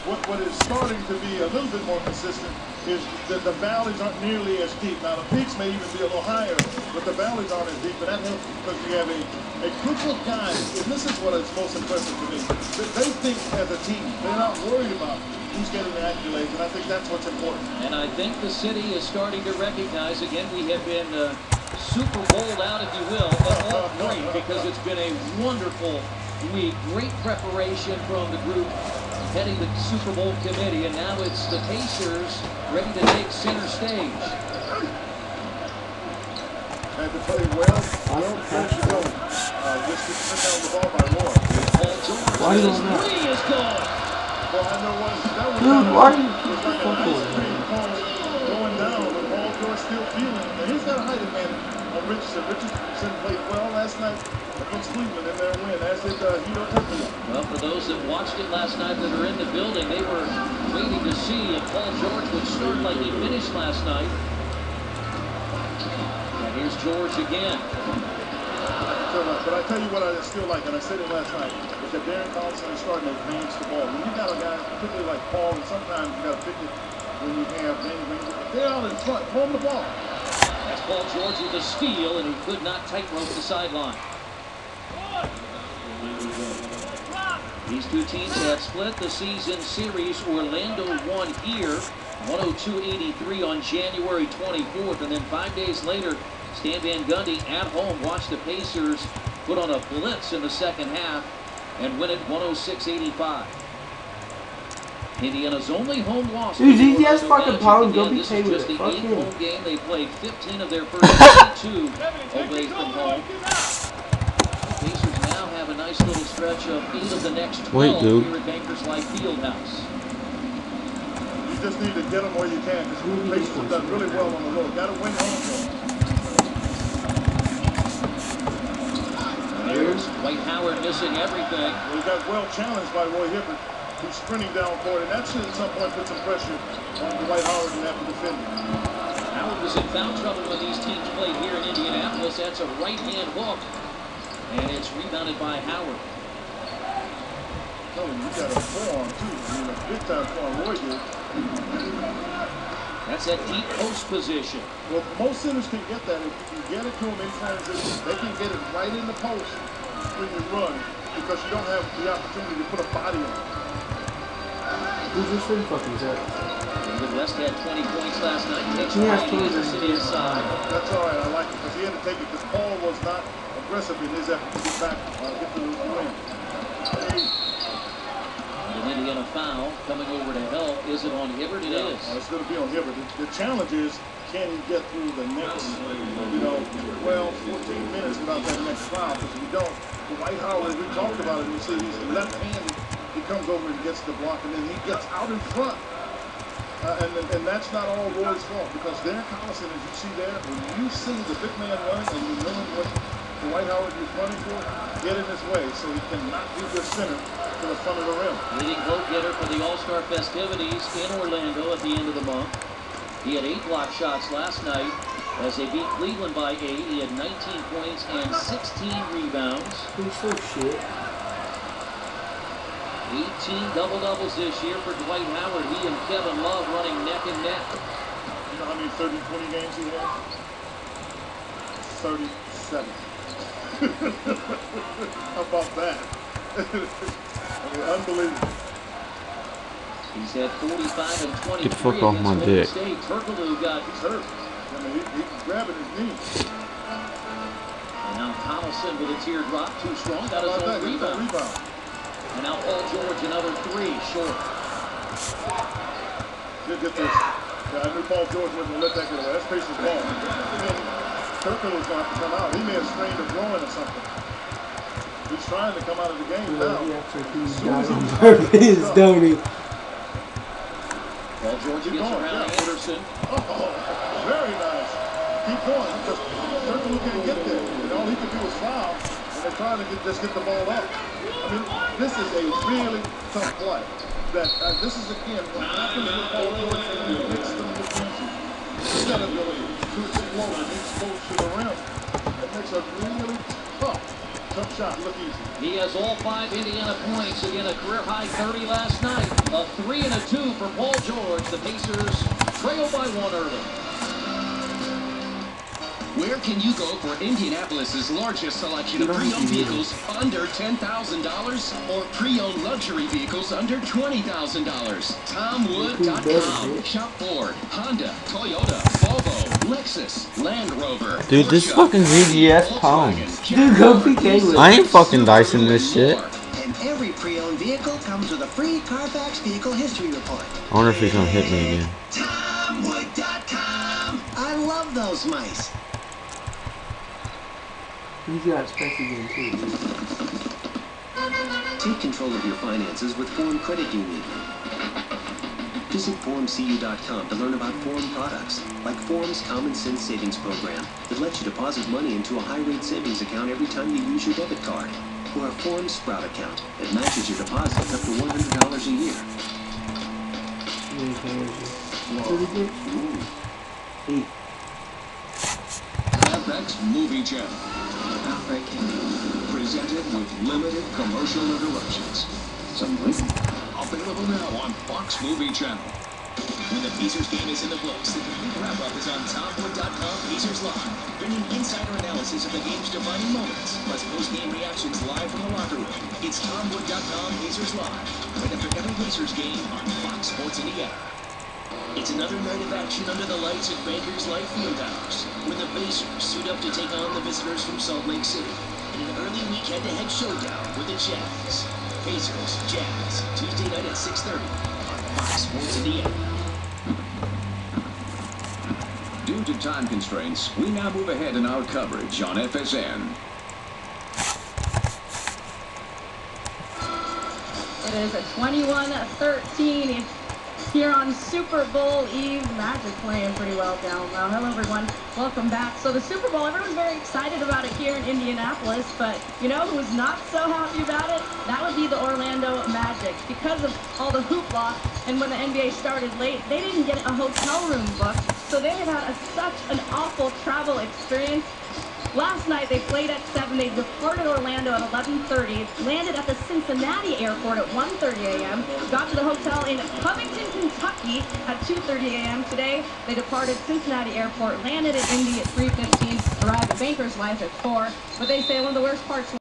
what is starting to be a little bit more consistent is that the valleys aren't nearly as deep. Now, the peaks may even be a little higher, but the valleys aren't as deep, and that helps because you have a group of guys, and this is what is most impressive to me. They think as a team. They're not worried about who's getting the accolades, and I think that's what's important. And I think the city is starting to recognize, again, we have been Super Bowled out, if you will, at all three, because it's been a wonderful week. Great preparation from the group heading the Super Bowl committee, and now it's the Pacers ready to take center stage. And to play well, just to sit down the ball by Roy. Paul George, his three is gone. Well, I know that was dude, why are you like a nice screen going down with Paul George still feeling, and he's got a height advantage on Richardson. Richardson played well last night against Cleveland in their win, as did Hito Turkoglu. Well, for those that watched it last night that are in the building, they were waiting to see if Paul George would start like he finished last night. And here's George again. But I tell you what I still like, and I said it last night, is that Darren Collison is starting to advance the ball. When you got a guy, particularly like Paul, and sometimes you got to pick it when you have Danny Green, they're out in front, home the ball. That's Paul George with a steal, and he could not tightrope the sideline. These two teams have split the season series. Orlando won here, 102-83 on January 24th, and then 5 days later, Stan Van Gundy at home watched the Pacers put on a blitz in the second half and win it 106-85. Indiana's only home loss. Dude, easy as fucking pound. Don't be this paid is with just it. the Fuck 8th him. home game. They played 15 of their first 22 away from home. The Pacers now have a nice little stretch of 8 of the next 12 here at Bankers Life Fieldhouse. You just need to get them where you can, because the Pacers have done really well on the road. Got to win home, though. Here's Dwight Howard missing everything. Well, he got well challenged by Roy Hibbert, who's sprinting down court, and that should at some point put some pressure on Dwight Howard and have to defend him. Howard was in foul trouble when these teams played here in Indianapolis. That's a right-hand hook, and it's rebounded by Howard. Tell him you got a forearm, too. I mean, a big-time forearm Roy did. That's that deep post position. Well, most centers can get that. If you can get it to them in transition, they can get it right in the post when you run, because you don't have the opportunity to put a body on it. Who's this thing fucking Zach? David West had 20 points last night. Takes He has right 20 to sit inside. That's all right. I like it, because he had to take it, because Paul was not aggressive in his effort to get back, get the win. An Indiana foul coming over to help. Is it on Hibbert? It is. It's going to be on Hibbert. The challenge is, can he get through the next, 12, 14 minutes without that next foul? Because if you don't, Dwight Howard, we talked about it, you see he's left-handed. He comes over and gets the block, and then he gets out in front. And that's not all Roy's fault, because Darren Collison, as you see there, when you see the big man running and you know what Dwight Howard is running for, get in his way so he cannot do the center to the front of the rim. Leading vote getter for the All-Star festivities in Orlando at the end of the month. He had 8 block shots last night as they beat Cleveland by 8. He had 19 points and 16 rebounds. He's so shit. 18 double-doubles this year for Dwight Howard. He and Kevin Love running neck and neck. You know how many 30-20 games he had? 37. How about that? I mean, unbelievable. He's had 45 and 23. Get the fuck off my dick. Turkoglu got hurt. I mean, he's grabbing his knee. And now Collison with a teardrop, too strong, got his own rebound. And now Paul George, another 3, short. Get this. Yeah, I knew Paul George wasn't going to let that get away. That's Pacers ball. Turkoglu was going to have to come out. He may have strained a groin or something. He's trying to come out of the game now. He actually got on purpose, don't he? Paul George gets around Anderson. Oh, very nice. Keep going, because Turkoglu can't get there. And all he could do was foul. And they're trying to just get the ball up. I mean, this is a really tough play. This is, again, what happens with Paul George when you mix them with music. Instead of going to explode and expose to the rim, it makes a really tough shot look easy. He has all 5 Indiana points. Again, a career high 30 last night. A 3 and a 2 for Paul George. The Pacers trail by 1 early. Where can you go for Indianapolis's largest selection of pre-owned vehicles under $10,000 or pre-owned luxury vehicles under $20,000? TomWood.com. Shop Ford, Honda, Toyota, Volvo, Lexus, Land Rover. Dude, this Porsche, fucking ZGS pound. Dude, go PK with I ain't fucking dicing this shit. And every pre-owned vehicle comes with a free Carfax Vehicle History Report. I wonder if he's gonna hit me again. TomWood.com. I love those mice. He's got specs again too. Take control of your finances with Forum Credit Union. Visit ForumCU.com to learn about Forum products, like Forum's Common Sense Savings Program that lets you deposit money into a high-rate savings account every time you use your debit card, or a Forum Sprout account that matches your deposits up to $100 a year. FX Movie Channel. Presented with limited commercial interruptions. Available now on Fox Movie Channel. When the Pacers game is in the books, the complete wrap-up is on TomWood.com Pacers Live, bringing insider analysis of the game's defining moments, plus post-game reactions live from the locker room. It's TomWood.com Pacers Live, right after every Pacers game on Fox Sports Indiana. It's another night of action under the lights at Bankers Life Fieldhouse, where the Pacers suit up to take on the visitors from Salt Lake City in an early week head-to-head showdown with the Jazz. Pacers, Jazz, Tuesday night at 6:30 on Fox Sports Indiana. Due to time constraints, we now move ahead in our coverage on FSN. It is a 21-13 here on Super Bowl Eve. Magic playing pretty well down low. Hello, everyone. Welcome back. So the Super Bowl, everyone's very excited about it here in Indianapolis, but you know who's not so happy about it? That would be the Orlando Magic. Because of all the hoopla and when the NBA started late, they didn't get a hotel room booked, so they have had such an awful travel experience. Last night, they played at 7. They departed Orlando at 11:30, landed at the Cincinnati airport at 1:30 a.m., got to the hotel in Covington, Kentucky at 2:30 a.m. Today, they departed Cincinnati airport, landed at Indy at 3:15, arrived at Bankers Life at 4. But they say one of the worst parts